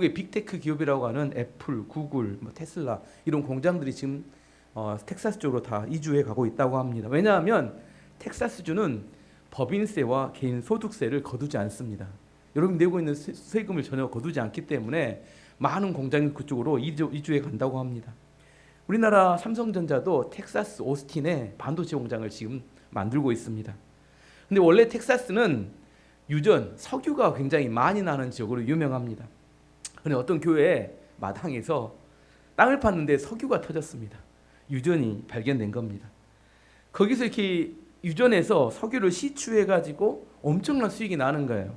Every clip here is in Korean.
빅테크 기업이라고 하는 애플, 구글, 테슬라 이런 공장들이 지금 텍사스 쪽으로 다 이주해 가고 있다고 합니다. 왜냐하면 텍사스주는 법인세와 개인 소득세를 거두지 않습니다. 여러분 내고 있는 세금을 전혀 거두지 않기 때문에 많은 공장이 그쪽으로 이주해 간다고 합니다. 우리나라 삼성전자도 텍사스 오스틴에 반도체 공장을 지금 만들고 있습니다. 근데 원래 텍사스는 유전, 석유가 굉장히 많이 나는 지역으로 유명합니다. 근데 어떤 교회 마당에서 땅을 팠는데 석유가 터졌습니다. 유전이 발견된 겁니다. 거기서 이렇게 유전에서 석유를 시추해가지고 엄청난 수익이 나는 거예요.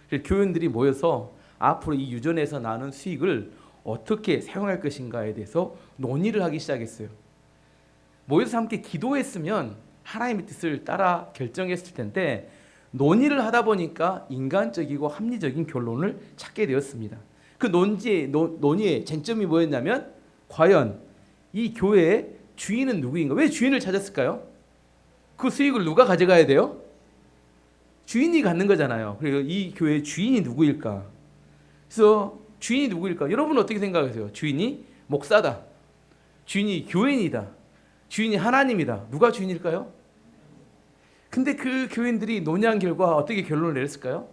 그래서 교인들이 모여서 앞으로 이 유전에서 나는 수익을 어떻게 사용할 것인가에 대해서 논의를 하기 시작했어요. 모여서 함께 기도했으면 하나님의 뜻을 따라 결정했을 텐데 논의를 하다 보니까 인간적이고 합리적인 결론을 찾게 되었습니다. 그 논의의 쟁점이 뭐였냐면 과연 이 교회의 주인은 누구인가? 왜 주인을 찾았을까요? 그 수익을 누가 가져가야 돼요? 주인이 갖는 거잖아요. 그리고 이 교회의 주인이 누구일까? 그래서 주인이 누구일까? 여러분 어떻게 생각하세요? 주인이 목사다. 주인이 교인이다. 주인이 하나님이다. 누가 주인일까요? 근데 그 교인들이 논의한 결과 어떻게 결론을 내렸을까요?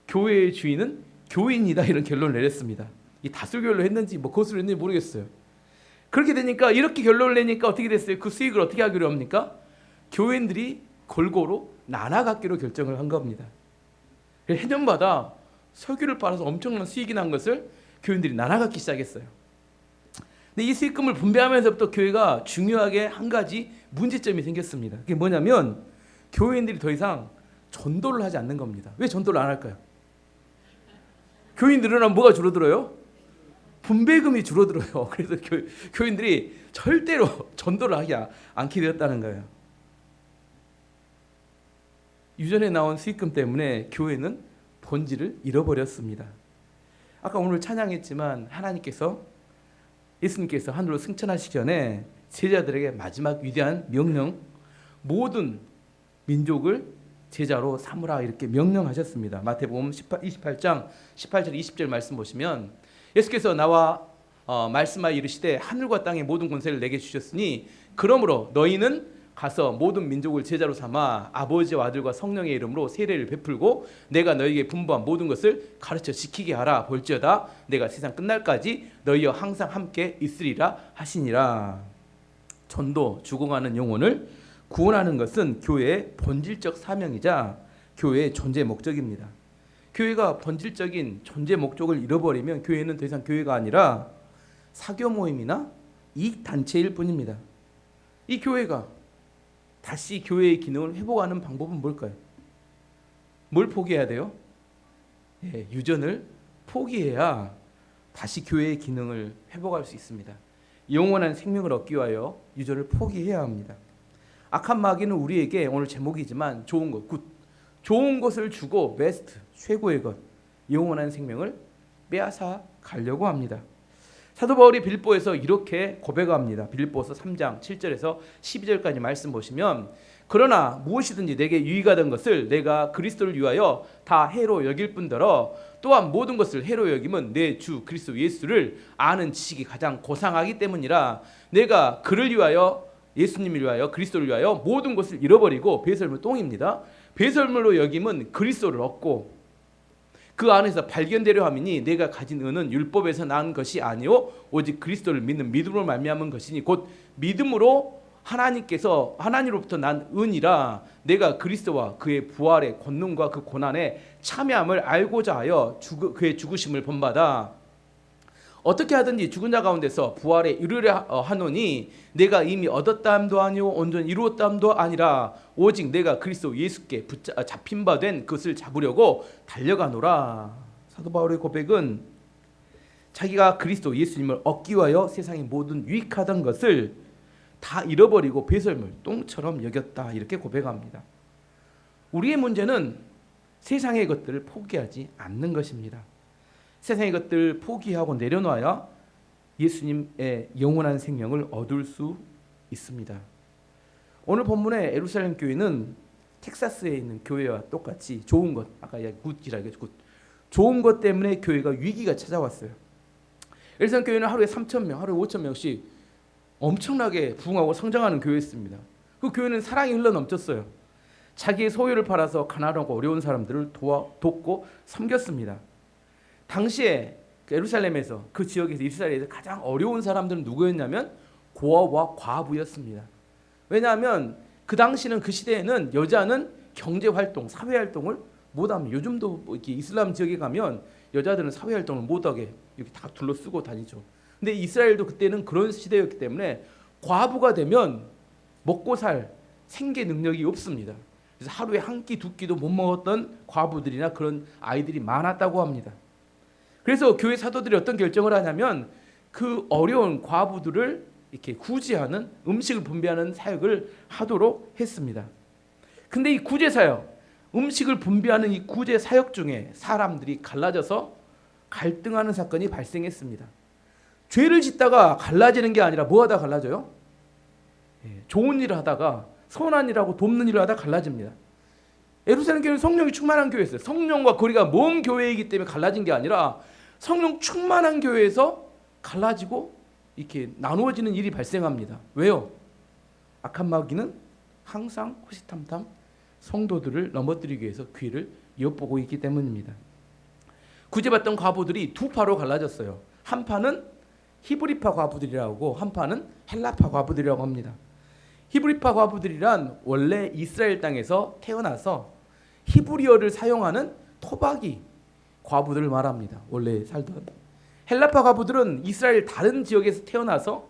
교회의 주인은 교인이다 이런 결론을 내렸습니다. 이 다수결로 했는지 거스로 했는지 모르겠어요. 그렇게 되니까 이렇게 결론을 내니까 어떻게 됐어요? 그 수익을 어떻게 하기로 합니까? 교인들이 골고루 나눠 갖기로 결정을 한 겁니다. 해년마다 석유를 팔아서 엄청난 수익이 난 것을 교인들이 나눠 갖기 시작했어요. 근데 이 수익금을 분배하면서부터 교회가 중요하게 한 가지 문제점이 생겼습니다. 그게 뭐냐면 교인들이 더 이상 전도를 하지 않는 겁니다. 왜 전도를 안 할까요? 교인 늘어나면 뭐가 줄어들어요? 분배금이 줄어들어요. 그래서 교인들이 절대로 전도를 하지 않게 되었다는 거예요. 유전에 나온 수익금 때문에 교회는 본질을 잃어버렸습니다. 아까 오늘 찬양했지만 예수님께서 하늘로 승천하시기 전에 제자들에게 마지막 위대한 명령, 모든 민족을 제자로 삼으라 이렇게 명령하셨습니다. 마태복음 28장 18절 20절 말씀 보시면 예수께서 나와 말씀하여 이르시되 하늘과 땅의 모든 권세를 내게 주셨으니 그러므로 너희는 가서 모든 민족을 제자로 삼아 아버지와 아들과 성령의 이름으로 세례를 베풀고 내가 너희에게 분부한 모든 것을 가르쳐 지키게 하라. 볼지어다 내가 세상 끝날까지 너희와 항상 함께 있으리라 하시니라. 전도, 죽어가는 영혼을 구원하는 것은 교회의 본질적 사명이자 교회의 존재 목적입니다. 교회가 본질적인 존재 목적을 잃어버리면 교회는 더 이상 교회가 아니라 사교 모임이나 이익 단체일 뿐입니다. 이 교회가 다시 교회의 기능을 회복하는 방법은 뭘까요? 뭘 포기해야 돼요? 유전을 포기해야 다시 교회의 기능을 회복할 수 있습니다. 영원한 생명을 얻기 위하여 유전을 포기해야 합니다. 악한 마귀는 우리에게 오늘 제목이지만 좋은 것, 굿, 좋은 것을 주고 베스트, 최고의 것, 영원한 생명을 빼앗아 가려고 합니다. 사도 바울이 빌립보에서 이렇게 고백합니다. 빌립보서 3장 7절에서 12절까지 말씀 보시면 그러나 무엇이든지 내게 유익하던 것을 내가 그리스도를 위하여 다 해로 여길 뿐더러 또한 모든 것을 해로 여김은 내 주 그리스도 예수를 아는 지식이 가장 고상하기 때문이라. 내가 그를 위하여 예수님을 위하여 그리스도를 위하여 모든 것을 잃어버리고 배설물 똥입니다. 배설물로 여김은 그리스도를 얻고 그 안에서 발견되려 함이니 내가 가진 은은 율법에서 난 것이 아니요 오직 그리스도를 믿는 믿음으로 말미암은 것이니 곧 믿음으로 하나님으로부터 난 은이라. 내가 그리스도와 그의 부활의 권능과 그 고난의 참여함을 알고자 하여 그의 죽으심을 본받아 어떻게 하든지 죽은 자 가운데서 부활에 이르려 하노니 내가 이미 얻었다함도 아니요 온전히 이루었다함도 아니라 오직 내가 그리스도 예수께 잡힌 바 된 그것을 잡으려고 달려가노라. 사도 바울의 고백은 자기가 그리스도 예수님을 얻기 위하여 세상의 모든 유익하던 것을 다 잃어버리고 배설물, 똥처럼 여겼다 이렇게 고백합니다. 우리의 문제는 세상의 것들을 포기하지 않는 것입니다. 세상의 것들 포기하고 내려놔야 예수님의 영원한 생명을 얻을 수 있습니다. 오늘 본문의 예루살렘 교회는 텍사스에 있는 교회와 똑같이 좋은 것, 아까 굿이라 했죠. 좋은 것 때문에 교회가 위기가 찾아왔어요. 일산 교회는 하루에 3,000명, 하루에 5,000명씩 엄청나게 부흥하고 성장하는 교회였습니다. 그 교회는 사랑이 흘러넘쳤어요. 자기의 소유를 팔아서 가난하고 어려운 사람들을 돕고 섬겼습니다. 당시에 예루살렘에서, 그 지역에서, 이스라엘에서 가장 어려운 사람들은 누구였냐면 고아와 과부였습니다. 왜냐하면 그 당시는, 그 시대에는 여자는 경제활동, 사회활동을 못합니다. 요즘도 뭐 이렇게 이슬람 지역에 가면 여자들은 사회활동을 못하게 이렇게 다 둘러쓰고 다니죠. 근데 이스라엘도 그때는 그런 시대였기 때문에 과부가 되면 먹고 살 생계 능력이 없습니다. 그래서 하루에 한 끼, 두 끼도 못 먹었던 과부들이나 그런 아이들이 많았다고 합니다. 그래서 교회 사도들이 어떤 결정을 하냐면 그 어려운 과부들을 이렇게 구제하는, 음식을 분배하는 사역을 하도록 했습니다. 근데 이 구제 사역, 음식을 분배하는 이 구제 사역 중에 사람들이 갈라져서 갈등하는 사건이 발생했습니다. 죄를 짓다가 갈라지는 게 아니라 뭐 하다 갈라져요? 좋은 일을 하다가, 선한 일하고 돕는 일을 하다 갈라집니다. 예루살렘 교회는 성령이 충만한 교회였어요. 성령과 거리가 먼 교회이기 때문에 갈라진 게 아니라 성령 충만한 교회에서 갈라지고 이렇게 나누어지는 일이 발생합니다. 왜요? 악한 마귀는 항상 호시탐탐 성도들을 넘어뜨리기 위해서 귀를 엿보고 있기 때문입니다. 구제받던 과부들이 두 파로 갈라졌어요. 한 파는 히브리파 과부들이라고, 한 파는 헬라파 과부들이라고 합니다. 히브리파 과부들이란 원래 이스라엘 땅에서 태어나서 히브리어를 사용하는 토박이 과부들을 말합니다. 원래 살던. 헬라파 과부들은 이스라엘 다른 지역에서 태어나서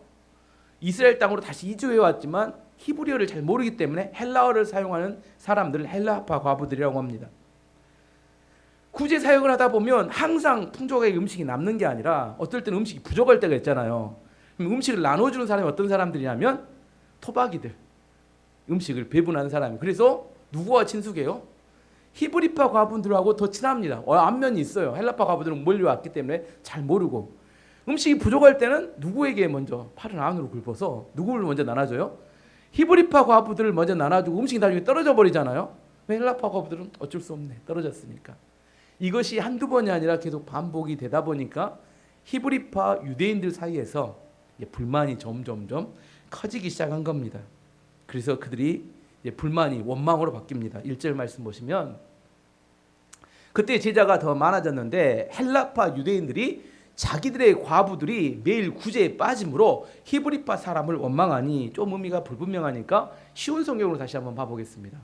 이스라엘 땅으로 다시 이주해 왔지만 히브리어를 잘 모르기 때문에 헬라어를 사용하는 사람들을 헬라파 과부들이라고 합니다. 구제 사역을 하다 보면 항상 풍족하게 음식이 남는 게 아니라 어떨 때는 음식이 부족할 때가 있잖아요. 그럼 음식을 나눠주는 사람이 어떤 사람들이냐면 토박이들, 음식을 배분하는 사람이. 그래서 누구와 친숙해요? 히브리파 과부들하고 더 친합니다. 안면이 있어요. 헬라파 과부들은 몰려왔기 때문에 잘 모르고. 음식이 부족할 때는 누구에게 먼저 팔을 안으로 굽어서 누구를 먼저 나눠줘요? 히브리파 과부들을 먼저 나눠주고 음식이 나중에 떨어져 버리잖아요. 헬라파 과부들은 어쩔 수 없네, 떨어졌으니까. 이것이 한두 번이 아니라 계속 반복이 되다 보니까 히브리파 유대인들 사이에서 불만이 점점점 커지기 시작한 겁니다. 그래서 그들이 불만이 원망으로 바뀝니다. 1절 말씀 보시면 그때 제자가 더 많아졌는데 헬라파 유대인들이 자기들의 과부들이 매일 구제에 빠짐으로 히브리파 사람을 원망하니, 좀 의미가 불분명하니까 쉬운 성경으로 다시 한번 봐보겠습니다.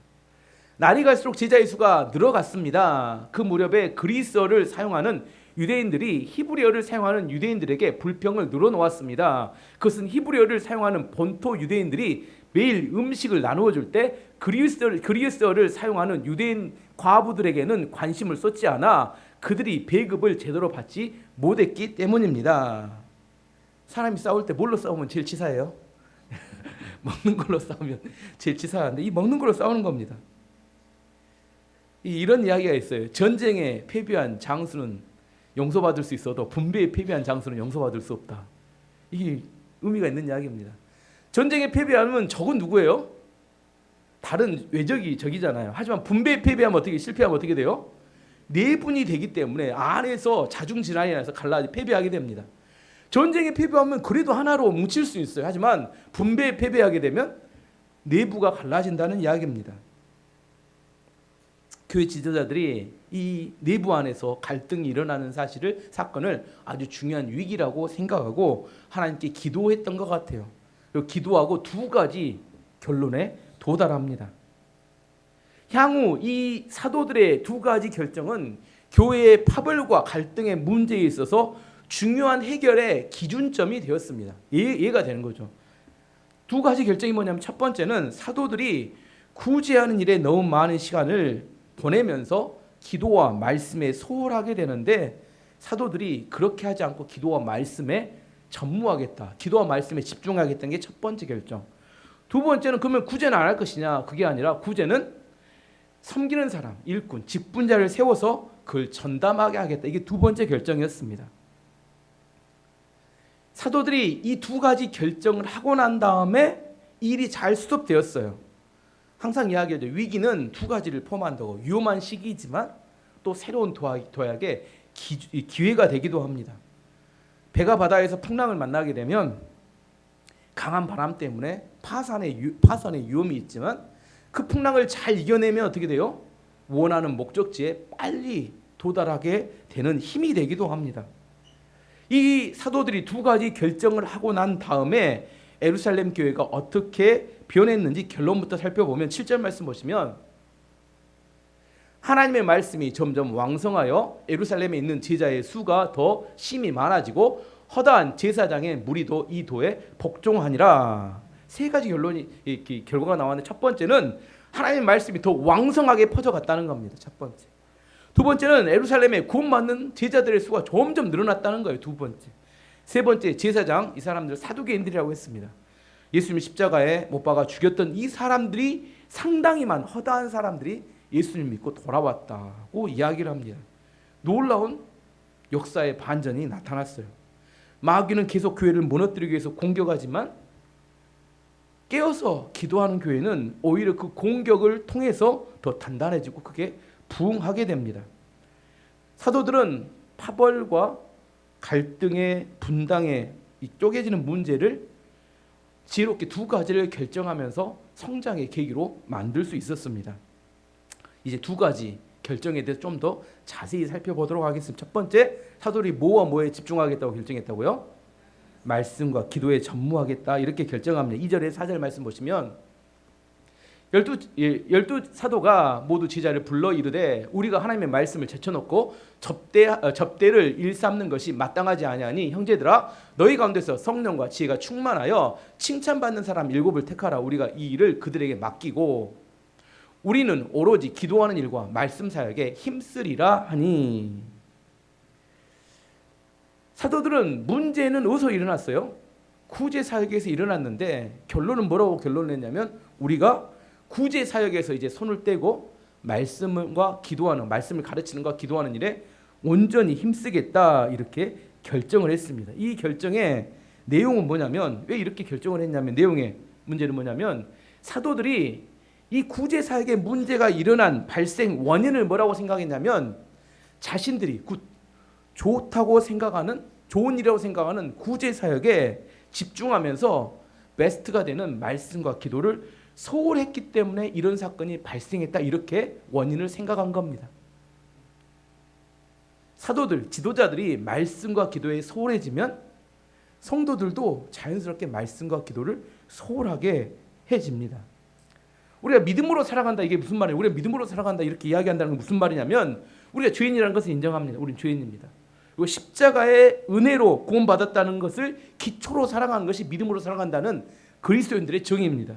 날이 갈수록 제자의 수가 늘어갔습니다. 그 무렵에 그리스어를 사용하는 유대인들이 히브리어를 사용하는 유대인들에게 불평을 늘어놓았습니다. 그것은 히브리어를 사용하는 본토 유대인들이 매일 음식을 나누어 줄 때 그리스어를 사용하는 유대인 과부들에게는 관심을 쏟지 않아 그들이 배급을 제대로 받지 못했기 때문입니다. 사람이 싸울 때 뭘로 싸우면 제일 치사해요? 먹는 걸로 싸우면 제일 치사한데 이 먹는 걸로 싸우는 겁니다. 이런 이야기가 있어요. 전쟁에 패배한 장수는 용서받을 수 있어도 분배에 패배한 장수는 용서받을 수 없다. 이게 의미가 있는 이야기입니다. 전쟁에 패배하면 적은 누구예요? 다른 외적이 적이잖아요. 하지만 분배에 패배하면 어떻게, 실패하면 어떻게 돼요? 내분이 되기 때문에 안에서 자중질환이 나서 패배하게 됩니다. 전쟁에 패배하면 그래도 하나로 뭉칠 수 있어요. 하지만 분배에 패배하게 되면 내부가 갈라진다는 이야기입니다. 교회 지도자들이 이 내부 안에서 갈등이 일어나는 사건을 아주 중요한 위기라고 생각하고 하나님께 기도했던 것 같아요. 그리고 기도하고 두 가지 결론에 도달합니다. 향후 이 사도들의 두 가지 결정은 교회의 파벌과 갈등의 문제에 있어서 중요한 해결의 기준점이 되었습니다. 이해가 되는 거죠. 두 가지 결정이 뭐냐면, 첫 번째는 사도들이 구제하는 일에 너무 많은 시간을 보내면서 기도와 말씀에 소홀하게 되는데, 사도들이 그렇게 하지 않고 기도와 말씀에 전무하겠다, 기도와 말씀에 집중하겠다는 게 첫 번째 결정. 두 번째는 그러면 구제는 안 할 것이냐? 그게 아니라 구제는 섬기는 사람, 일꾼, 직분자를 세워서 그걸 전담하게 하겠다. 이게 두 번째 결정이었습니다. 사도들이 이 두 가지 결정을 하고 난 다음에 일이 잘 수습되었어요. 항상 이야기하죠. 위기는 두 가지를 포함한다고. 위험한 시기이지만 또 새로운 도약의 기회가 되기도 합니다. 배가 바다에서 풍랑을 만나게 되면 강한 바람 때문에 파산의 위험이 있지만 그 풍랑을 잘 이겨내면 어떻게 돼요? 원하는 목적지에 빨리 도달하게 되는 힘이 되기도 합니다. 이 사도들이 두 가지 결정을 하고 난 다음에 예루살렘 교회가 어떻게 변했는지 결론부터 살펴보면 7절 말씀 보시면 하나님의 말씀이 점점 왕성하여 예루살렘에 있는 제자의 수가 더 심히 많아지고 허다한 제사장의 무리도 이 도에 복종하니라. 세 가지 결과가 나왔는데 첫 번째는 하나님의 말씀이 더 왕성하게 퍼져갔다는 겁니다. 첫 번째. 두 번째는 예루살렘에 구원받는 제자들의 수가 점점 늘어났다는 거예요. 두 번째. 세 번째, 제사장, 이 사람들 사두개인들이라고 했습니다. 예수님 십자가에 못 박아 죽였던 이 사람들이 상당히 많은 허다한 사람들이 예수님 믿고 돌아왔다고 이야기를 합니다. 놀라운 역사의 반전이 나타났어요. 마귀는 계속 교회를 무너뜨리기 위해서 공격하지만 깨어서 기도하는 교회는 오히려 그 공격을 통해서 더 단단해지고 크게 부흥하게 됩니다. 사도들은 파벌과 갈등의 분당의 이 쪼개지는 문제를 지혜롭게 두 가지를 결정하면서 성장의 계기로 만들 수 있었습니다. 이제 두 가지 결정에 대해서 좀 더 자세히 살펴보도록 하겠습니다. 첫 번째, 사도들이 뭐와 뭐에 집중하겠다고 결정했다고요? 말씀과 기도에 전무하겠다 이렇게 결정합니다. 2절에 4절 말씀 보시면 열두 사도가 모두 제자를 불러 이르되 우리가 하나님의 말씀을 제쳐놓고 접대를 일삼는 것이 마땅하지 아니하니 형제들아 너희 가운데서 성령과 지혜가 충만하여 칭찬받는 사람 7을 택하라. 우리가 이 일을 그들에게 맡기고 우리는 오로지 기도하는 일과 말씀 사역에 힘쓰리라 하니. 사도들은 문제는 어디서 일어났어요? 구제 사역에서 일어났는데 결론은 뭐라고 결론을 냈냐면 우리가 구제 사역에서 이제 손을 떼고 말씀과 기도하는, 말씀을 가르치는 것과 기도하는 일에 온전히 힘쓰겠다 이렇게 결정을 했습니다. 이 결정의 내용은 뭐냐면, 왜 이렇게 결정을 했냐면, 내용의 문제는 뭐냐면 사도들이 이 구제 사역에 문제가 일어난 발생 원인을 뭐라고 생각했냐면 자신들이 좋다고 생각하는, 좋은 일이라고 생각하는 구제 사역에 집중하면서 베스트가 되는 말씀과 기도를 소홀했기 때문에 이런 사건이 발생했다 이렇게 원인을 생각한 겁니다. 사도들, 지도자들이 말씀과 기도에 소홀해지면 성도들도 자연스럽게 말씀과 기도를 소홀하게 해집니다. 우리가 믿음으로 살아간다 이게 무슨 말이에요? 우리가 믿음으로 살아간다 이렇게 이야기한다는 건 무슨 말이냐면 우리가 죄인이라는 것을 인정합니다. 우리는 죄인입니다. 그리고 십자가의 은혜로 구원받았다는 것을 기초로 살아가는 것이 믿음으로 살아간다는 그리스도인들의 정의입니다.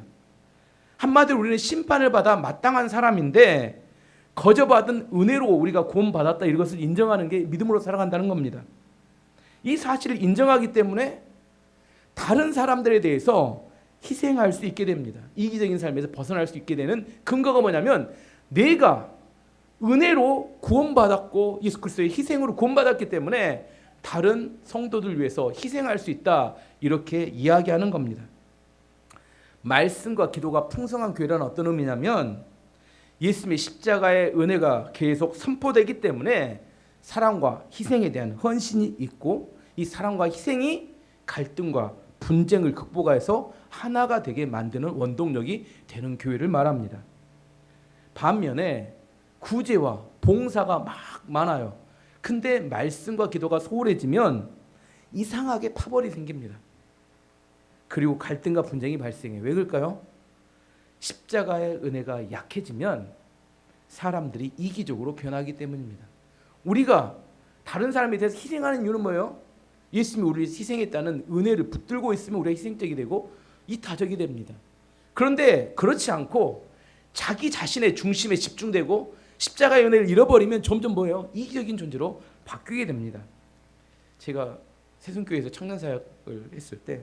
한마디로 우리는 심판을 받아 마땅한 사람인데 거저받은 은혜로 우리가 구원받았다 이것을 인정하는 게 믿음으로 살아간다는 겁니다. 이 사실을 인정하기 때문에 다른 사람들에 대해서 희생할 수 있게 됩니다. 이기적인 삶에서 벗어날 수 있게 되는 근거가 뭐냐면 내가 은혜로 구원받았고 예수 그리스도의 희생으로 구원받았기 때문에 다른 성도들 위해서 희생할 수 있다 이렇게 이야기하는 겁니다. 말씀과 기도가 풍성한 교회라는 어떤 의미냐면 예수님의 십자가의 은혜가 계속 선포되기 때문에 사랑과 희생에 대한 헌신이 있고 이 사랑과 희생이 갈등과 분쟁을 극복해서 하나가 되게 만드는 원동력이 되는 교회를 말합니다. 반면에 구제와 봉사가 막 많아요. 근데 말씀과 기도가 소홀해지면 이상하게 파벌이 생깁니다. 그리고 갈등과 분쟁이 발생해요. 왜 그럴까요? 십자가의 은혜가 약해지면 사람들이 이기적으로 변하기 때문입니다. 우리가 다른 사람에 대해서 희생하는 이유는 뭐예요? 예수님이 우리를 희생했다는 은혜를 붙들고 있으면 우리가 희생적이 되고 이타적이 됩니다. 그런데 그렇지 않고 자기 자신의 중심에 집중되고 십자가의 은혜를 잃어버리면 점점 뭐예요? 이기적인 존재로 바뀌게 됩니다. 제가 세순교회에서 청년사역을 했을 때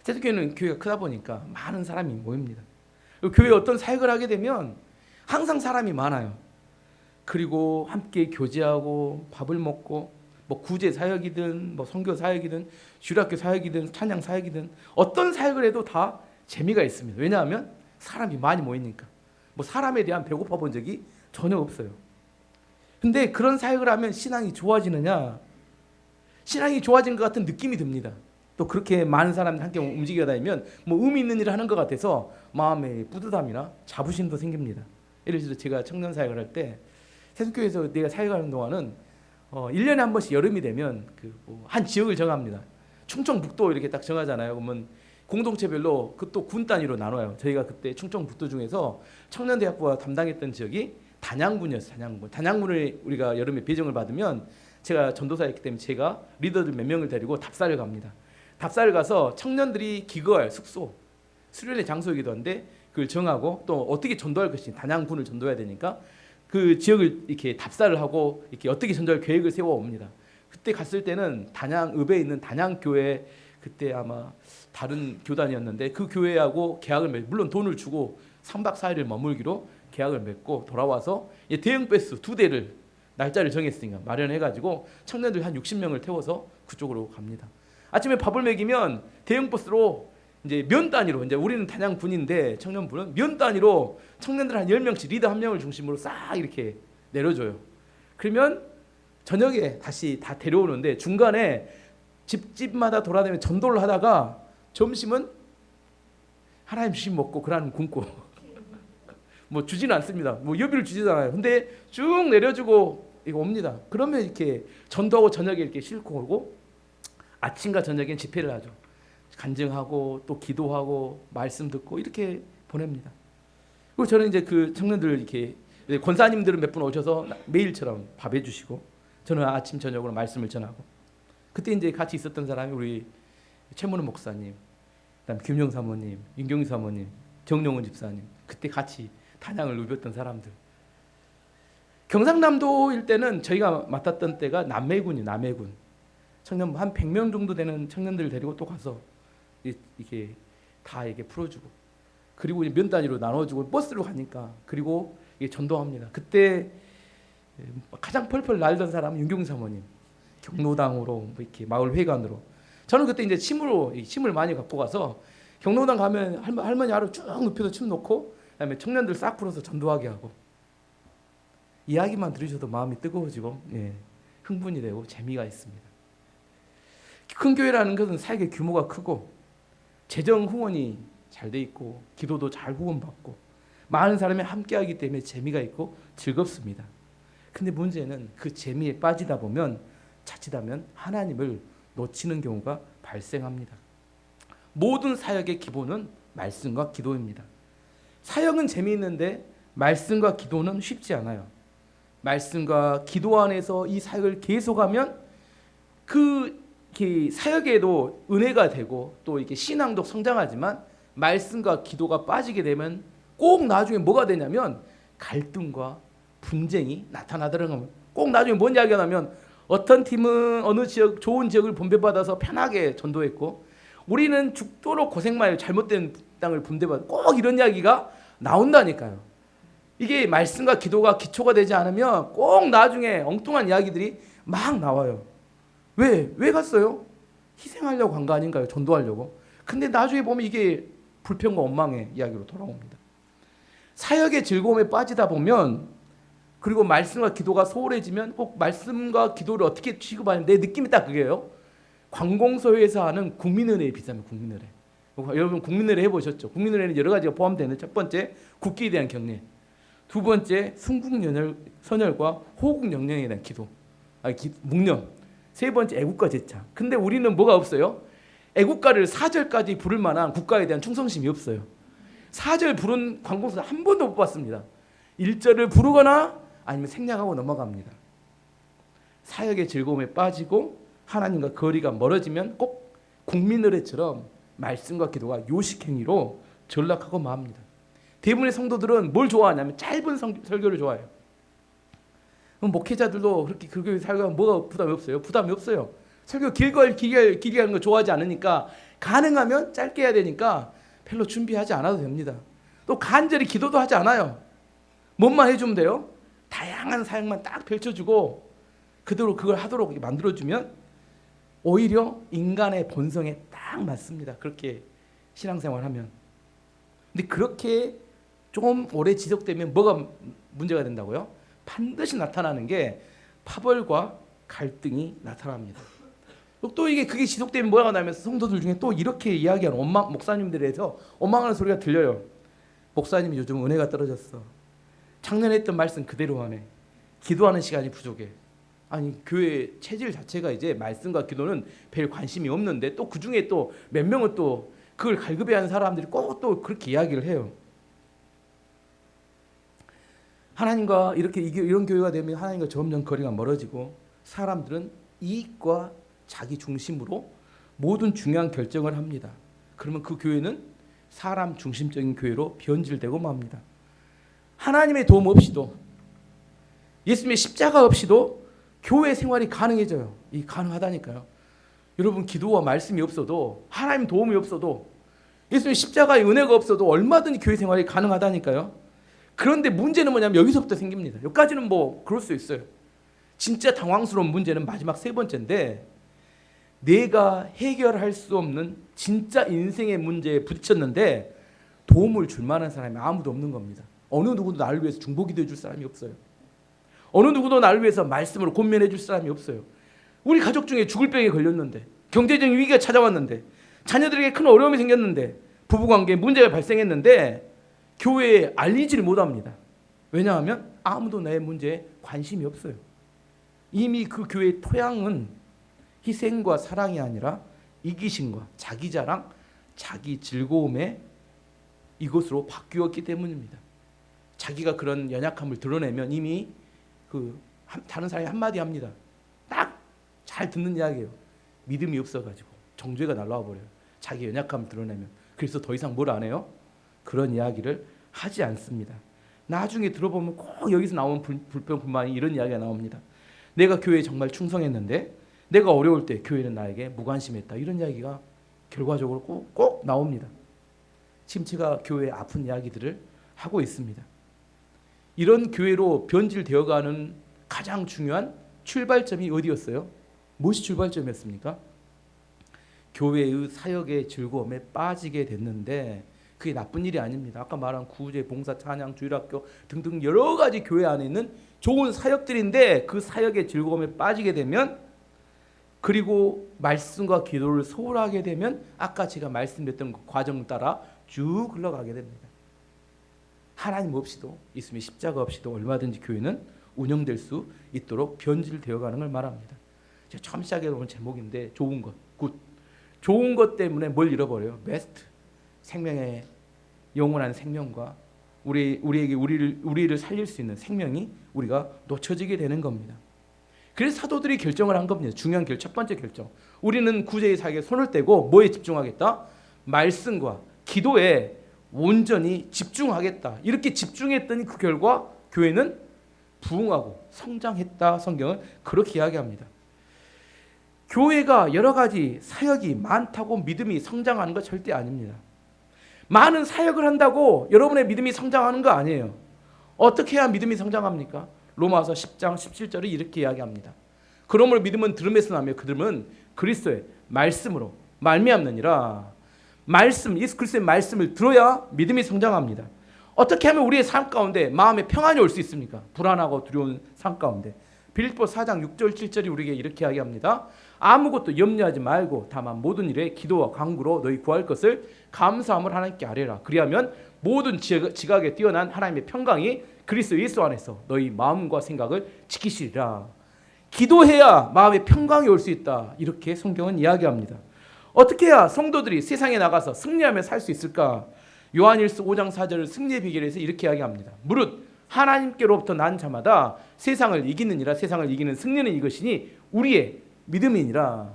세순교회는 교회가 크다 보니까 많은 사람이 모입니다. 교회에 어떤 사역을 하게 되면 항상 사람이 많아요. 그리고 함께 교제하고 밥을 먹고 뭐 구제 사역이든 뭐 선교 사역이든 주일학교 사역이든 찬양 사역이든 어떤 사역을 해도 다 재미가 있습니다. 왜냐하면 사람이 많이 모이니까. 뭐 사람에 대한 배고파 본 적이 전혀 없어요. 근데 그런 사역을 하면 신앙이 좋아지느냐? 신앙이 좋아진 것 같은 느낌이 듭니다. 또 그렇게 많은 사람들이 함께 움직여 다니면 뭐 의미 있는 일을 하는 것 같아서 마음에 뿌듯함이나 자부심도 생깁니다. 예를 들어 제가 청년 사역을 할 때 세속교회에서 내가 사역하는 동안은 1년에 한 번씩 여름이 되면 한 지역을 정합니다. 충청북도 이렇게 딱 정하잖아요. 그러면 공동체별로 그 또 군 단위로 나눠요. 저희가 그때 충청북도 중에서 청년대학부가 담당했던 지역이 단양군이었어요. 단양군. 단양군을 우리가 여름에 배정을 받으면 제가 전도사였기 때문에 제가 리더들 몇 명을 데리고 답사를 갑니다. 답사를 가서 청년들이 기거할 숙소, 수련의 장소이기도 한데 그걸 정하고 또 어떻게 전도할 것인지 단양군을 전도해야 되니까 그 지역을 이렇게 답사를 하고 이렇게 어떻게 전도할 계획을 세워 옵니다. 그때 갔을 때는 단양읍에 있는 단양교회 그때 아마 다른 교단이었는데 그 교회하고 계약을 물론 돈을 주고 3박 4일을 머물기로 계약을 맺고 돌아와서 대형 버스 2대를 날짜를 정했으니까 마련해가지고 청년들 한 60명을 태워서 그쪽으로 갑니다. 아침에 밥을 먹이면 대형 버스로 이제 면 단위로 이제 우리는 단양군인데 청년부는 면 단위로 청년들 한 10명씩 리더 한 명을 중심으로 싹 이렇게 내려줘요. 그러면 저녁에 다시 다 데려오는데 중간에 집집마다 돌아다니며 전도를 하다가 점심은 하나님 주신 먹고 그러는 굶고 뭐 주지는 않습니다. 뭐 여비를 주지도 않아요. 근데 쭉 내려주고 이거 옵니다. 그러면 이렇게 전도하고 저녁에 이렇게 싣고 오고 아침과 저녁엔 집회를 하죠. 간증하고 또 기도하고 말씀 듣고 이렇게 보냅니다. 그리고 저는 이제 그 청년들 이렇게 권사님들은 몇 분 오셔서 매일처럼 밥 해주시고 저는 아침 저녁으로 말씀을 전하고 그때 이제 같이 있었던 사람이 우리 최문호 목사님, 그다음 김영 사모님, 윤경희 사모님, 정용훈 집사님 그때 같이 단양을 누볐던 사람들. 경상남도일 때는 저희가 맡았던 때가 남해군이 남해군 청년 한 100명 정도 되는 청년들을 데리고 또 가서 이게 다 이게 풀어주고 그리고 면 단위로 나눠주고 버스로 가니까 그리고 이게 전도합니다. 그때 가장 펄펄 날던 사람은 윤경 사모님 경로당으로 뭐 이렇게 마을 회관으로 저는 그때 이제 침을 많이 갖고 가서 경로당 가면 할머니 하루 쭉 눕혀서 침 놓고 그다음에 청년들 싹 풀어서 전도하게 하고 이야기만 들으셔도 마음이 뜨거워지고 흥분이 되고 재미가 있습니다. 큰 교회라는 것은 사역의 규모가 크고 재정 후원이 잘 돼 있고 기도도 잘 후원받고 많은 사람이 함께하기 때문에 재미가 있고 즐겁습니다. 근데 문제는 그 재미에 빠지다 보면 자칫하면 하나님을 놓치는 경우가 발생합니다. 모든 사역의 기본은 말씀과 기도입니다. 사역은 재미있는데 말씀과 기도는 쉽지 않아요. 말씀과 기도 안에서 이 사역을 계속하면 그 사역에도 은혜가 되고 또 이렇게 신앙도 성장하지만 말씀과 기도가 빠지게 되면 꼭 나중에 뭐가 되냐면 갈등과 분쟁이 나타나더라는 겁니다. 꼭 나중에 뭔 이야기가 나면 어떤 팀은 어느 지역 좋은 지역을 분배받아서 편하게 전도했고 우리는 죽도록 고생만 해요. 잘못된 땅을 분배받아 꼭 이런 이야기가 나온다니까요. 이게 말씀과 기도가 기초가 되지 않으면 꼭 나중에 엉뚱한 이야기들이 막 나와요. 왜 갔어요? 희생하려고 간 거 아닌가요? 전도하려고. 근데 나중에 보면 이게 불평과 원망의 이야기로 돌아옵니다. 사역의 즐거움에 빠지다 보면 그리고 말씀과 기도가 소홀해지면 꼭 말씀과 기도를 어떻게 취급하는 내 느낌이 딱 그게요. 관공서에서 하는 국민은혜에 비슷합니다. 국민은혜. 여러분 국민은혜 해보셨죠? 국민은혜는 여러 가지가 포함되는 첫 번째 국기에 대한 경례, 두 번째 순국선열과 호국영령에 대한 기도, 묵념, 세 번째 애국가 제창. 근데 우리는 뭐가 없어요? 애국가를 4절까지 부를 만한 국가에 대한 충성심이 없어요. 4절 부른 관공서 한 번도 못 봤습니다. 1절을 부르거나 아니면 생략하고 넘어갑니다. 사역의 즐거움에 빠지고 하나님과 거리가 멀어지면 꼭 국민의례처럼 말씀과 기도가 요식행위로 전락하고 맙니다. 대부분의 성도들은 뭘 좋아하냐면 짧은 설교를 좋아해요. 목회자들도 그렇게 그 교회 설교하면 뭐가 부담이 없어요? 부담이 없어요. 설교 길게 하는 거 좋아하지 않으니까 가능하면 짧게 해야 되니까 별로 준비하지 않아도 됩니다. 또 간절히 기도도 하지 않아요. 뭔만 해주면 돼요? 다양한 사역만 딱 펼쳐주고 그대로 그걸 하도록 만들어주면 오히려 인간의 본성에 딱 맞습니다. 그렇게 신앙생활하면. 근데 그렇게 좀 오래 지속되면 뭐가 문제가 된다고요? 반드시 나타나는 게 파벌과 갈등이 나타납니다. 또 이게 그게 지속되면 뭐가 나면서 성도들 중에 또 이렇게 이야기하는 목사님들에서 원망하는 소리가 들려요. 목사님이 요즘 은혜가 떨어졌어. 작년에 했던 말씀 그대로 하네. 기도하는 시간이 부족해. 아니 교회 체질 자체가 이제 말씀과 기도는 별 관심이 없는데 또 그 중에 또 몇 명은 또 그걸 갈급해하는 사람들이 꼭 또 그렇게 이야기를 해요. 하나님과 이런 교회가 되면 하나님과 점점 거리가 멀어지고 사람들은 이익과 자기 중심으로 모든 중요한 결정을 합니다. 그러면 그 교회는 사람 중심적인 교회로 변질되고 맙니다. 하나님의 도움 없이도 예수님의 십자가 없이도 교회 생활이 가능해져요. 이 가능하다니까요. 여러분 기도와 말씀이 없어도 하나님 도움이 없어도 예수님의 십자가의 은혜가 없어도 얼마든지 교회 생활이 가능하다니까요. 그런데 문제는 뭐냐면 여기서부터 생깁니다. 여기까지는 뭐 그럴 수 있어요. 진짜 당황스러운 문제는 마지막 세 번째인데 내가 해결할 수 없는 진짜 인생의 문제에 부딪혔는데 도움을 줄 만한 사람이 아무도 없는 겁니다. 어느 누구도 나를 위해서 중보기도 해줄 사람이 없어요. 어느 누구도 나를 위해서 말씀으로 권면해 줄 사람이 없어요. 우리 가족 중에 죽을 병에 걸렸는데 경제적인 위기가 찾아왔는데 자녀들에게 큰 어려움이 생겼는데 부부관계에 문제가 발생했는데 교회에 알리지를 못합니다. 왜냐하면 아무도 내 문제에 관심이 없어요. 이미 그 교회의 토양은 희생과 사랑이 아니라 이기심과 자기 자랑, 자기 즐거움에 이것으로 바뀌었기 때문입니다. 자기가 그런 연약함을 드러내면 이미 다른 사람이 한마디 합니다. 딱 잘 듣는 이야기예요. 믿음이 없어가지고 정죄가 날라와 버려요. 자기 연약함을 드러내면. 그래서 더 이상 뭘 안 해요? 그런 이야기를 하지 않습니다. 나중에 들어보면 꼭 여기서 나오는 불평, 불만이 이런 이야기가 나옵니다. 내가 교회에 정말 충성했는데 내가 어려울 때 교회는 나에게 무관심했다. 이런 이야기가 결과적으로 꼭 나옵니다. 침체가 교회의 아픈 이야기들을 하고 있습니다. 이런 교회로 변질되어가는 가장 중요한 출발점이 어디였어요? 무엇이 출발점이었습니까? 교회의 사역의 즐거움에 빠지게 됐는데 그게 나쁜 일이 아닙니다. 아까 말한 구제, 봉사, 찬양, 주일학교 등등 여러 가지 교회 안에 있는 좋은 사역들인데 그 사역의 즐거움에 빠지게 되면 그리고 말씀과 기도를 소홀하게 되면 아까 제가 말씀드렸던 그 과정 따라 쭉 흘러가게 됩니다. 하나님 없이도 예수님의 십자가 없이도 얼마든지 교회는 운영될 수 있도록 변질되어 가는 걸 말합니다. 제가 처음 시작해 본 제목인데 좋은 것, 굿. 좋은 것 때문에 뭘 잃어버려요? 베스트. 생명의 영원한 생명과 우리에게 우리를 살릴 수 있는 생명이 우리가 놓쳐지게 되는 겁니다. 그래서 사도들이 결정을 한 겁니다. 중요한 첫 번째 결정. 우리는 구제의 사역에 손을 떼고 뭐에 집중하겠다? 말씀과 기도에 온전히 집중하겠다. 이렇게 집중했더니 그 결과 교회는 부흥하고 성장했다. 성경은 그렇게 이야기합니다. 교회가 여러 가지 사역이 많다고 믿음이 성장하는 거 절대 아닙니다. 많은 사역을 한다고 여러분의 믿음이 성장하는 거 아니에요. 어떻게 해야 믿음이 성장합니까? 로마서 10장 17절이 이렇게 이야기합니다. 그러므로 믿음은 들음에서 나며 그 들음은 그리스도의 말씀으로 말미암느니라. 말씀, 예수 그리스도의 말씀을 들어야 믿음이 성장합니다. 어떻게 하면 우리의 삶 가운데 마음에 평안이 올 수 있습니까? 불안하고 두려운 삶 가운데. 빌립보 4장 6절 7절이 우리에게 이렇게 이야기합니다. 아무것도 염려하지 말고 다만 모든 일에 기도와 간구로 너희 구할 것을 감사함을 하나님께 아뢰라. 그리하면 모든 지각에 뛰어난 하나님의 평강이 그리스도 예수 안에서 너희 마음과 생각을 지키시리라. 기도해야 마음에 평강이 올 수 있다. 이렇게 성경은 이야기합니다. 어떻게 해야 성도들이 세상에 나가서 승리하며 살 수 있을까? 요한일서 5장 4절을 승리의 비결에서 이렇게 이야기합니다. 무릇 하나님께로부터 난 자마다 세상을 이기느니라. 세상을 이기는 승리는 이것이니 우리의 믿음이니라.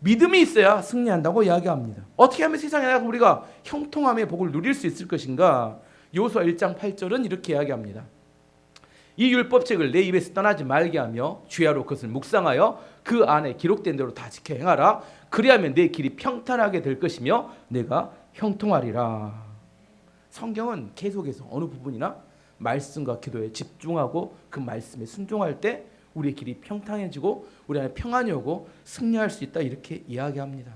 믿음이 있어야 승리한다고 이야기합니다. 어떻게 하면 세상에 나가서 우리가 형통함의 복을 누릴 수 있을 것인가? 여호수아 1장 8절은 이렇게 이야기합니다. 이 율법책을 내 입에서 떠나지 말게 하며 주야로 그것을 묵상하여 그 안에 기록된 대로 다 지켜 행하라. 그리하면 내 길이 평탄하게 될 것이며 내가 형통하리라. 성경은 계속해서 어느 부분이나 말씀과 기도에 집중하고 그 말씀에 순종할 때 우리의 길이 평탄해지고 우리 안에 평안이 오고 승리할 수 있다. 이렇게 이야기합니다.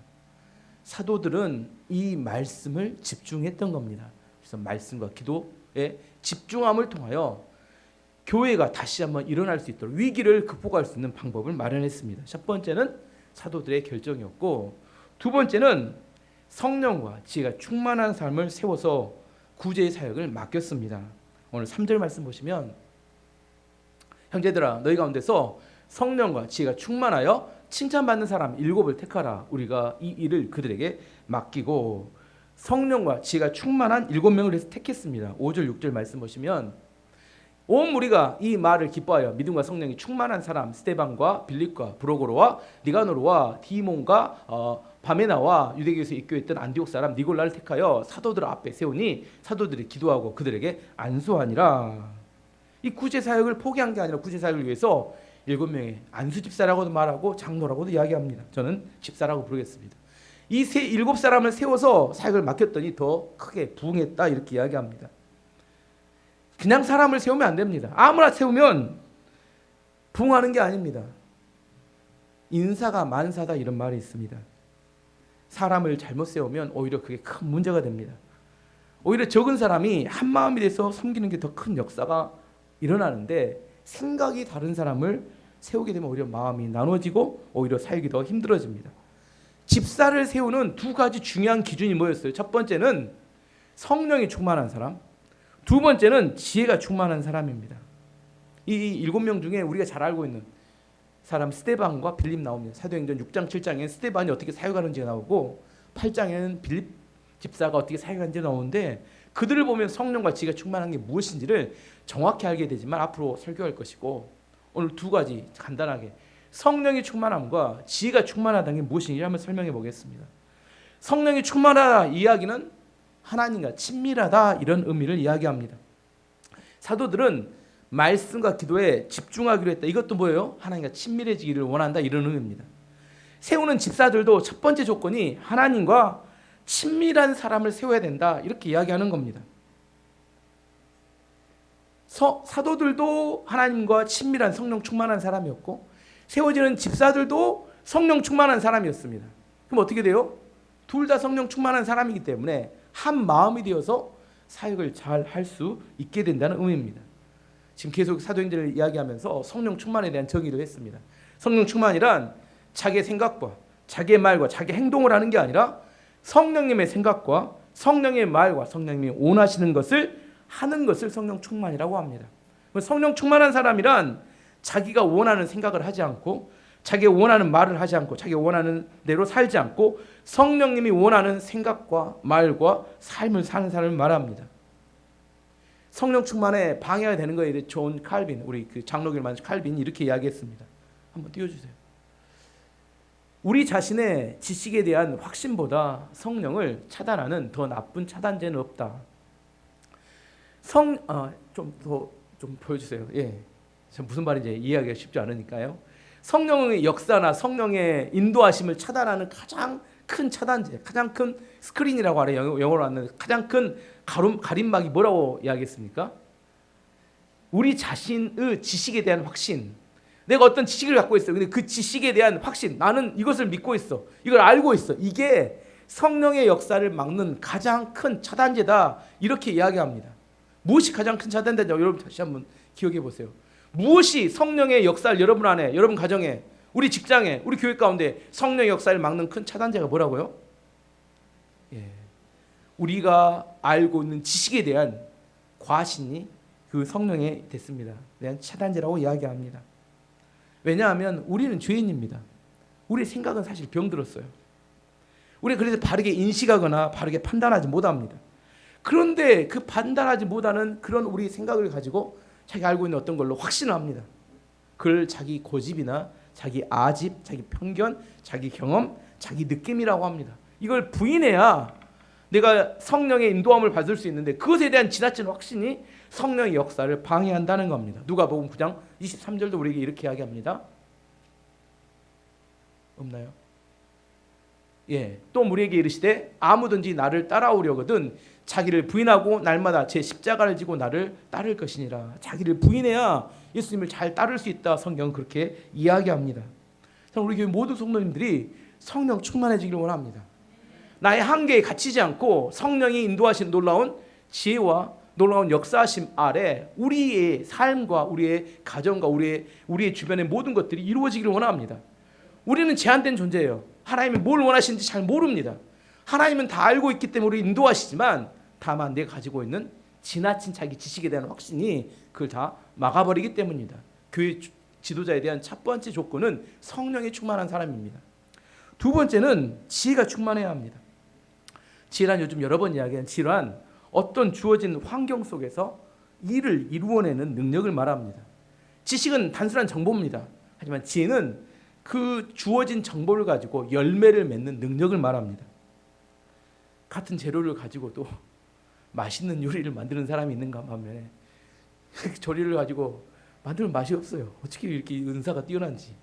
사도들은 이 말씀을 집중했던 겁니다. 그래서 말씀과 기도에 집중함을 통하여 교회가 다시 한번 일어날 수 있도록 위기를 극복할 수 있는 방법을 마련했습니다. 첫 번째는 사도들의 결정이었고, 두 번째는 성령과 지혜가 충만한 삶을 세워서 구제의 사역을 맡겼습니다. 오늘 3절 말씀 보시면, 형제들아 너희 가운데서 성령과 지혜가 충만하여 칭찬받는 사람 7을 택하라. 우리가 이 일을 그들에게 맡기고, 성령과 지혜가 충만한 7명을 해서 택했습니다. 5절 6절 말씀 보시면, 온 무리가 이 말을 기뻐하여 믿음과 성령이 충만한 사람 스데반과 빌립과 브로고로와 니가노르와 디몬과 바메나와 유대교에서 입교했던 안디옥 사람 니골라를 택하여 사도들 앞에 세우니 사도들이 기도하고 그들에게 안수하니라. 이 구제 사역을 포기한 게 아니라 구제 사역을 위해서 7명의 안수 집사라고도 말하고 장로라고도 이야기합니다. 저는 집사라고 부르겠습니다. 이 7사람을 세워서 사역을 맡겼더니 더 크게 부흥했다 이렇게 이야기합니다. 그냥 사람을 세우면 안 됩니다. 아무나 세우면 부흥하는 게 아닙니다. 인사가 만사다 이런 말이 있습니다. 사람을 잘못 세우면 오히려 그게 큰 문제가 됩니다. 오히려 적은 사람이 한 마음이 돼서 섬기는 게 더 큰 역사가 일어나는데, 생각이 다른 사람을 세우게 되면 오히려 마음이 나눠지고 오히려 살기 더 힘들어집니다. 집사를 세우는 두 가지 중요한 기준이 뭐였어요? 첫 번째는 성령이 충만한 사람, 두 번째는 지혜가 충만한 사람입니다. 이 7명 중에 우리가 잘 알고 있는 사람 스데반과 빌립 나옵니다. 사도행전 6장 7장에 스데반이 어떻게 사역하는지가 나오고 8장에는 빌립 집사가 어떻게 사역하는지 나오는데, 그들을 보면 성령과 지혜가 충만한 게 무엇인지를 정확히 알게 되지만 앞으로 설교할 것이고, 오늘 두 가지 간단하게 성령이 충만함과 지혜가 충만하다는 게 무엇인지 한번 설명해 보겠습니다. 성령이 충만하다 이야기는 하나님과 친밀하다 이런 의미를 이야기합니다. 사도들은 말씀과 기도에 집중하기로 했다. 이것도 뭐예요? 하나님과 친밀해지기를 원한다 이런 의미입니다. 세우는 집사들도 첫 번째 조건이 하나님과 친밀한 사람을 세워야 된다 이렇게 이야기하는 겁니다. 사도들도 하나님과 친밀한 성령 충만한 사람이었고, 세워지는 집사들도 성령 충만한 사람이었습니다. 그럼 어떻게 돼요? 둘 다 성령 충만한 사람이기 때문에 한 마음이 되어서 사역을 잘 할 수 있게 된다는 의미입니다. 지금 계속 사도행전을 이야기하면서 성령 충만에 대한 정의를 했습니다. 성령 충만이란 자기의 생각과 자기의 말과 자기의 행동을 하는 게 아니라 성령님의 생각과 성령의 말과 성령님이 원하시는 것을 하는 것을 성령 충만이라고 합니다. 성령 충만한 사람이란 자기가 원하는 생각을 하지 않고 자기가 원하는 말을 하지 않고 자기가 원하는 대로 살지 않고 성령님이 원하는 생각과 말과 삶을 사는 사람을 말합니다. 성령 충만에 방해가 되는 거에 대해 존 칼빈, 우리 그 장로교를 만든 칼빈이 이렇게 이야기했습니다. 한번 띄워주세요. 우리 자신의 지식에 대한 확신보다 성령을 차단하는 더 나쁜 차단제는 없다. 좀 보여주세요. 예, 무슨 말인지 이해하기가 쉽지 않으니까요. 성령의 역사나 성령의 인도하심을 차단하는 가장 큰 차단제, 가장 큰 스크린이라고 하래요. 영어로 하는 가장 큰 가림막이 뭐라고 이야기했습니까? 우리 자신의 지식에 대한 확신. 내가 어떤 지식을 갖고 있어. 근데 그 지식에 대한 확신, 나는 이것을 믿고 있어. 이걸 알고 있어. 이게 성령의 역사를 막는 가장 큰 차단제다. 이렇게 이야기합니다. 무엇이 가장 큰 차단제냐? 여러분 다시 한번 기억해 보세요. 무엇이 성령의 역사를 여러분 안에, 여러분 가정에, 우리 직장에, 우리 교회 가운데 성령의 역사를 막는 큰 차단제가 뭐라고요? 예, 우리가 알고 있는 지식에 대한 과신이 그 성령에 됐습니다. 대한 차단제라고 이야기합니다. 왜냐하면 우리는 죄인입니다. 우리의 생각은 사실 병들었어요. 우리가 그래서 바르게 인식하거나 바르게 판단하지 못합니다. 그런데 그 판단하지 못하는 그런 우리 생각을 가지고 자기가 알고 있는 어떤 걸로 확신을 합니다. 그걸 자기 고집이나 자기 아집, 자기 편견, 자기 경험, 자기 느낌이라고 합니다. 이걸 부인해야 내가 성령의 인도함을 받을 수 있는데, 그것에 대한 지나친 확신이 성령의 역사를 방해한다는 겁니다. 누가복음 9장 23절도 우리에게 이렇게 이야기합니다. 없나요? 예, 또 우리에게 이르시되 아무든지 나를 따라오려거든 자기를 부인하고 날마다 제 십자가를 지고 나를 따를 것이니라. 자기를 부인해야 예수님을 잘 따를 수 있다. 성경은 그렇게 이야기합니다. 우리 교회 모든 성도님들이 성령 충만해지기를 원합니다. 나의 한계에 갇히지 않고 성령이 인도하신 놀라운 지혜와 놀라운 역사심 아래 우리의 삶과 우리의 가정과 우리의 주변의 모든 것들이 이루어지기를 원합니다. 우리는 제한된 존재예요. 하나님이 뭘 원하시는지 잘 모릅니다. 하나님은 다 알고 있기 때문에 우리 인도하시지만 다만 내가 가지고 있는 지나친 자기 지식에 대한 확신이 그걸 다 막아버리기 때문입니다. 교회 지도자에 대한 첫 번째 조건은 성령이 충만한 사람입니다. 두 번째는 지혜가 충만해야 합니다. 지혜란 요즘 여러 번 이야기한 지혜란 어떤 주어진 환경 속에서 일을 이루어내는 능력을 말합니다. 지식은 단순한 정보입니다. 하지만 지혜는 그 주어진 정보를 가지고 열매를 맺는 능력을 말합니다. 같은 재료를 가지고도 맛있는 요리를 만드는 사람이 있는가 하면 조리를 가지고 만들면 맛이 없어요. 어떻게 이렇게 은사가 뛰어난지.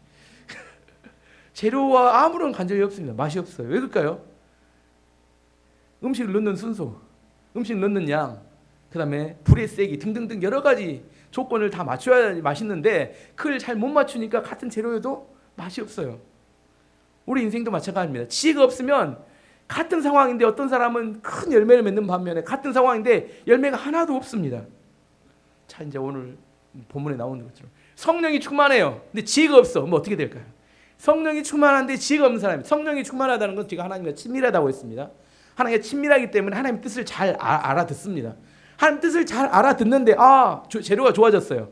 재료와 아무런 관련이 없습니다. 맛이 없어요. 왜 그럴까요? 음식을 넣는 순서, 음식 넣는 양, 그 다음에 불의 세기 등등등 여러 가지 조건을 다 맞춰야 맛있는데 그걸 잘 못 맞추니까 같은 재료여도 맛이 없어요. 우리 인생도 마찬가지입니다. 지혜가 없으면 같은 상황인데 어떤 사람은 큰 열매를 맺는 반면에 같은 상황인데 열매가 하나도 없습니다. 자, 이제 오늘 본문에 나오는 것처럼 성령이 충만해요. 근데 지혜가 없어. 그럼 어떻게 될까요? 성령이 충만한데 지혜가 없는 사람이, 성령이 충만하다는 건 제가 하나님과 친밀하다고 했습니다. 하나님과 친밀하기 때문에 하나님 뜻을 잘 알아듣습니다. 하나님 뜻을 잘 알아듣는데 재료가 좋아졌어요.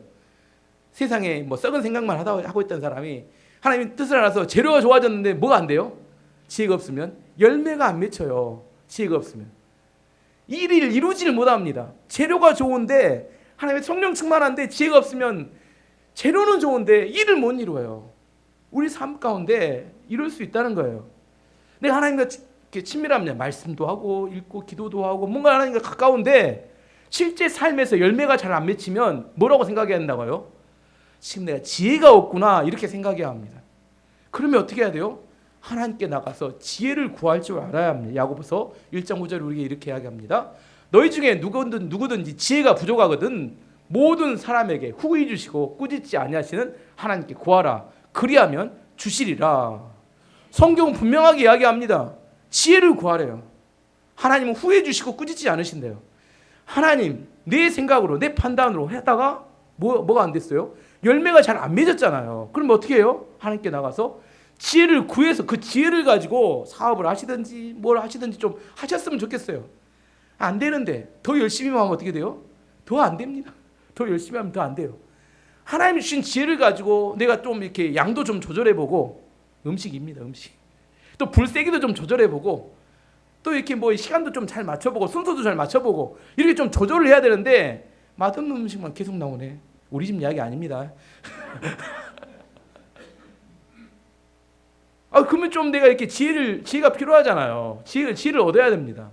세상에 뭐 썩은 생각만 하고 있던 사람이 하나님 뜻을 알아서 재료가 좋아졌는데 뭐가 안 돼요? 지혜가 없으면 열매가 안 맺혀요. 지혜가 없으면 일을 이루지를 못합니다. 재료가 좋은데 하나님의 성령 충만한데 지혜가 없으면 재료는 좋은데 일을 못 이루어요. 우리 삶 가운데 이룰 수 있다는 거예요. 내가 하나님과 친밀합니다. 말씀도 하고 읽고 기도도 하고 뭔가 하나님과 가까운데 실제 삶에서 열매가 잘 안 맺히면 뭐라고 생각해야 된다고요? 지금 내가 지혜가 없구나 이렇게 생각해야 합니다. 그러면 어떻게 해야 돼요? 하나님께 나가서 지혜를 구할 줄 알아야 합니다. 야고보서 1장 5절에 우리에게 이렇게 이야기합니다. 너희 중에 누구든지 지혜가 부족하거든 모든 사람에게 후히 주시고 꾸짖지 아니하시는 하나님께 구하라. 그리하면 주시리라. 성경은 분명하게 이야기합니다. 지혜를 구하래요. 하나님은 후회 주시고 꾸짖지 않으신대요. 하나님 내 생각으로 내 판단으로 하다가 뭐가 안 됐어요? 열매가 잘 안 맺었잖아요. 그럼 어떻게 해요? 하나님께 나가서 지혜를 구해서 그 지혜를 가지고 사업을 하시든지 뭘 하시든지 좀 하셨으면 좋겠어요. 안 되는데 더 열심히 하면 어떻게 돼요? 더 안 됩니다. 더 열심히 하면 더 안 돼요. 하나님이 주신 지혜를 가지고 내가 좀 이렇게 양도 좀 조절해보고 음식입니다. 음식. 또 불세기도 좀 조절해보고 또 이렇게 뭐 시간도 좀 잘 맞춰보고 순서도 잘 맞춰보고 이렇게 좀 조절을 해야 되는데 맛없는 음식만 계속 나오네. 우리 집 이야기 아닙니다. 그러면 좀 내가 이렇게 지혜가 필요하잖아요. 지혜를 얻어야 됩니다.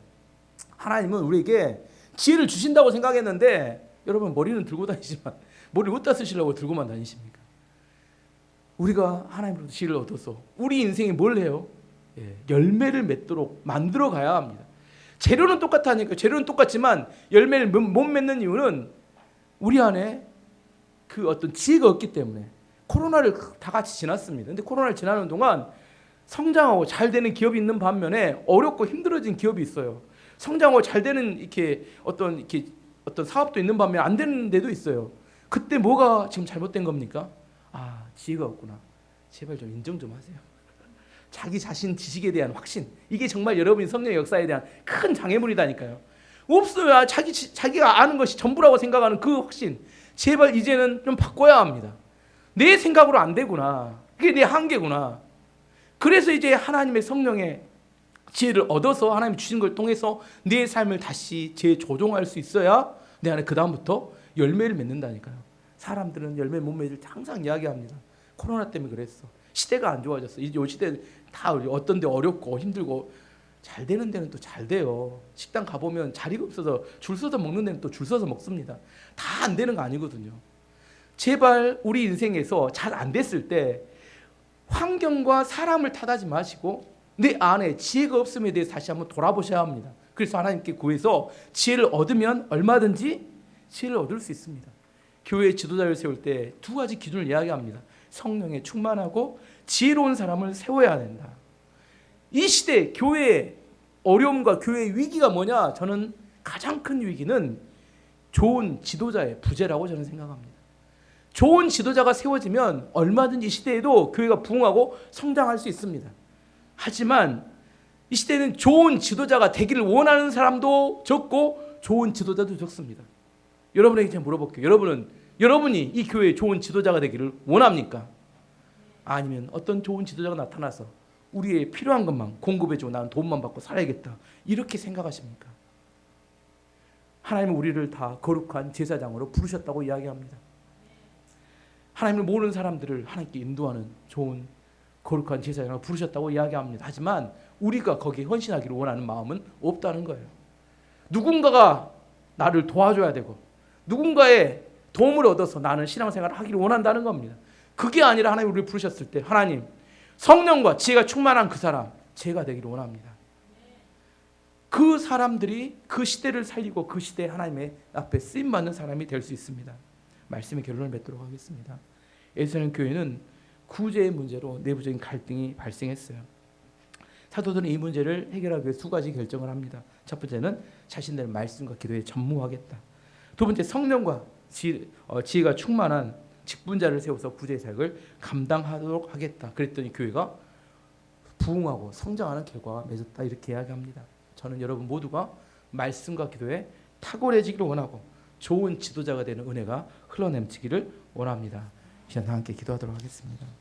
하나님은 우리에게 지혜를 주신다고 생각했는데 여러분 머리는 들고 다니지만 머리를 어디다 쓰시려고 들고만 다니십니까? 우리가 하나님으로부터 지혜를 얻어서 우리 인생에 뭘 해요? 열매를 맺도록 만들어 가야 합니다. 재료는 똑같으니까 재료는 똑같지만 열매를 못 맺는 이유는 우리 안에 그 어떤 지혜가 없기 때문에. 코로나를 다 같이 지났습니다. 근데 코로나를 지나는 동안 성장하고 잘 되는 기업이 있는 반면에 어렵고 힘들어진 기업이 있어요. 성장하고 잘 되는 이렇게 어떤 사업도 있는 반면에 안 되는 데도 있어요. 그때 뭐가 지금 잘못된 겁니까? 지혜가 없구나. 제발 좀 인정 좀 하세요. 자기 자신 지식에 대한 확신, 이게 정말 여러분이 성령의 역사에 대한 큰 장애물이다니까요. 없어야 자기가 아는 것이 전부라고 생각하는 그 확신, 제발 이제는 좀 바꿔야 합니다. 내 생각으로 안 되구나. 그게 내 한계구나. 그래서 이제 하나님의 성령의 지혜를 얻어서 하나님 주신 걸 통해서 내 삶을 다시 재조정할 수 있어야 내 안에 그 다음부터 열매를 맺는다니까요. 사람들은 열매 못 맺을 때 항상 이야기합니다. 코로나 때문에 그랬어. 시대가 안 좋아졌어. 이제 이 시대 다 어떤 데 어렵고 힘들고 잘 되는 데는 또 잘 돼요. 식당 가보면 자리가 없어서 줄 서서 먹는 데는 또 줄 서서 먹습니다. 다 안 되는 거 아니거든요. 제발 우리 인생에서 잘 안 됐을 때 환경과 사람을 탓하지 마시고 내 안에 지혜가 없음에 대해서 다시 한번 돌아보셔야 합니다. 그래서 하나님께 구해서 지혜를 얻으면 얼마든지 지혜를 얻을 수 있습니다. 교회 지도자를 세울 때 두 가지 기준을 이야기합니다. 성령에 충만하고 지혜로운 사람을 세워야 된다. 이 시대 교회의 어려움과 교회의 위기가 뭐냐? 저는 가장 큰 위기는 좋은 지도자의 부재라고 저는 생각합니다. 좋은 지도자가 세워지면 얼마든지 이 시대에도 교회가 부흥하고 성장할 수 있습니다. 하지만 이 시대는 좋은 지도자가 되기를 원하는 사람도 적고 좋은 지도자도 적습니다. 여러분에게 제가 물어볼게요. 여러분이 이 교회에 좋은 지도자가 되기를 원합니까? 아니면 어떤 좋은 지도자가 나타나서 우리의 필요한 것만 공급해주고 나는 돈만 받고 살아야겠다 이렇게 생각하십니까? 하나님은 우리를 다 거룩한 제사장으로 부르셨다고 이야기합니다. 하나님을 모르는 사람들을 하나님께 인도하는 좋은 거룩한 제사장으로 부르셨다고 이야기합니다. 하지만 우리가 거기에 헌신하기를 원하는 마음은 없다는 거예요. 누군가가 나를 도와줘야 되고 누군가의 도움을 얻어서 나는 신앙생활을 하기를 원한다는 겁니다. 그게 아니라 하나님 우리를 부르셨을 때 하나님 성령과 지혜가 충만한 그 사람 제가 되기를 원합니다. 그 사람들이 그 시대를 살리고 그 시대에 하나님의 앞에 쓰임받는 사람이 될 수 있습니다. 말씀의 결론을 맺도록 하겠습니다. 에베소서 교회는 구제의 문제로 내부적인 갈등이 발생했어요. 사도들은 이 문제를 해결하기 위해 두 가지 결정을 합니다. 첫 번째는 자신들의 말씀과 기도에 전무하겠다. 두 번째 성령과 지혜가 충만한 직분자를 세워서 구제의 사역을 감당하도록 하겠다. 그랬더니 교회가 부흥하고 성장하는 결과가 맺었다 이렇게 이야기합니다. 저는 여러분 모두가 말씀과 기도에 탁월해지기를 원하고 좋은 지도자가 되는 은혜가 흘러넘치기를 원합니다. 이 시간 함께 기도하도록 하겠습니다.